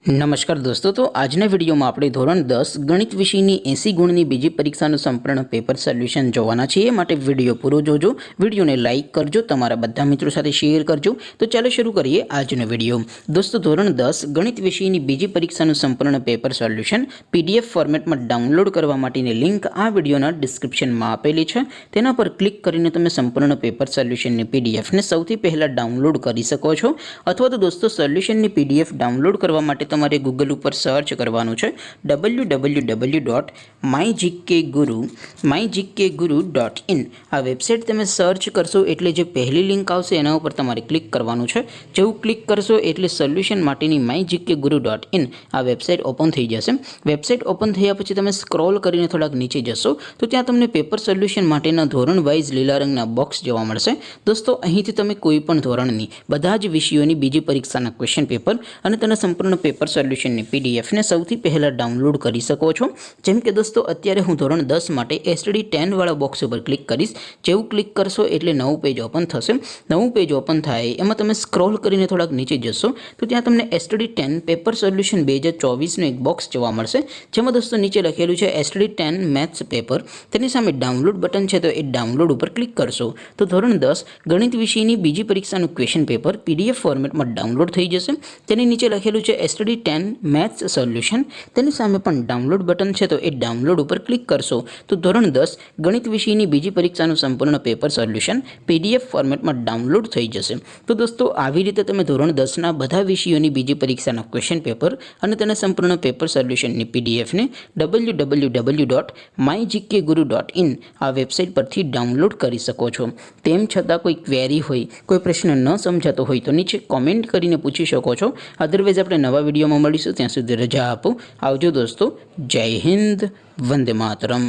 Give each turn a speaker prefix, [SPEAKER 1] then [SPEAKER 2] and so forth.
[SPEAKER 1] नमस्कार दोस्तों, तो आजना विडियो में આપણે ધોરણ 10 ગણિત વિષયની 80 ગુણની બીજી પરીક્ષાનું સંપૂર્ણ પેપર સોલ્યુશન જોવાના છીએ। માટે વિડિયો પૂરો જોજો, વિડિયોને લાઈક કરજો, તમારા બધા મિત્રો સાથે શેર કરજો। તો ચાલો શરૂ કરીએ આજનો વિડિયો। દોસ્તો, ધોરણ 10 ગણિત વિષયની બીજી પરીક્ષાનું સંપૂર્ણ પેપર સોલ્યુશન પીડીએફ ફોર્મેટમાં ડાઉનલોડ કરવા માટેની લિંક આ વિડિયોના ડિસ્ક્રિપ્શનમાં આપેલી છે। તેના પર ક્લિક કરીને તમે સંપૂર્ણ પેપર સોલ્યુશનની પીડીએફને સૌથી પહેલા ડાઉનલોડ કરી શકો છો। અથવા તો દોસ્તો, સોલ્યુશનની પીડીએફ ડાઉનલોડ કરવા માટે તમારે ગૂગલ ઉપર સર્ચ કરવાનું છે www.mygkguru.in। આ વેબસાઇટ તમે સર્ચ કરશો એટલે જે પહેલી લિંક આવશે એના ઉપર તમારે ક્લિક કરવાનું છે। જેવું ક્લિક કરશો એટલે સોલ્યુશન માટેની mygkguru.in આ વેબસાઇટ ઓપન થઈ જશે। વેબસાઇટ ઓપન થયા પછી તમે સ્ક્રોલ કરીને થોડાક નીચે જશો તો ત્યાં તમને પેપર સોલ્યુશન માટેના ધોરણ વાઇઝ લીલા રંગના બોક્સ જોવા મળશે। દોસ્તો, અહીંથી તમે કોઈ પણ ધોરણની બધા જ વિષયોની બીજી પરીક્ષાના ક્વેશ્ચન પેપર અને તેના સંપૂર્ણ પેપર સોલ્યુશનની પીડીએફને સૌથી પહેલાં ડાઉનલોડ કરી શકો છો। જેમ કે દોસ્તો, અત્યારે હું ધોરણ 10 માટે એસટીડી 10 વાળા બોક્સ ઉપર ક્લિક કરીશ। જેવું ક્લિક કરશો એટલે નવું પેજ ઓપન થશે। નવું પેજ ઓપન થાય એમાં તમે સ્ક્રોલ કરીને થોડાક નીચે જશો તો ત્યાં તમને એસટીડી 10 પેપર સોલ્યુશન 2024નું એક બોક્સ જોવા મળશે। જેમાં દોસ્તો નીચે લખેલું છે એસટીડી 10 મેથ્સ પેપર। તેની સામે ડાઉનલોડ બટન છે તો એ ડાઉનલોડ ઉપર ક્લિક કરશો તો ધોરણ 10 ગણિત વિષયની બીજી પરીક્ષાનું ક્વેશ્ચન પેપર પીડીએફ ફોર્મેટમાં ડાઉનલોડ થઈ જશે। તેની નીચે લખેલું છે એસટીડી 10 મેથ્સ સોલ્યુશન। તેની સામે પણ ડાઉનલોડ બટન છે તો એ ડાઉનલોડ ઉપર ક્લિક કરશો તો ધોરણ 10 ગણિત વિષયની બીજી પરીક્ષાનું સંપૂર્ણ પેપર સોલ્યુશન પીડીએફ ફોર્મેટમાં ડાઉનલોડ થઈ જશે। તો દોસ્તો, આવી રીતે તમે ધોરણ 10ના બધા વિષયોની બીજી પરીક્ષાના ક્વેશ્ચન પેપર અને તેના સંપૂર્ણ પેપર સોલ્યુશનની પીડીએફને www.mygkguru.in આ વેબસાઇટ પરથી ડાઉનલોડ કરી શકો છો। તેમ છતાં કોઈ ક્વેરી હોય, કોઈ પ્રશ્ન ન સમજાતો હોય તો નીચે કોમેન્ટ કરીને પૂછી શકો છો। અધરવાઇઝ આપણે નવા વિડીયોમાં મળીશું, ત્યાં સુધી રજા આપો। આવજો દોસ્તો, જય હિન્દ, વંદે માતરમ।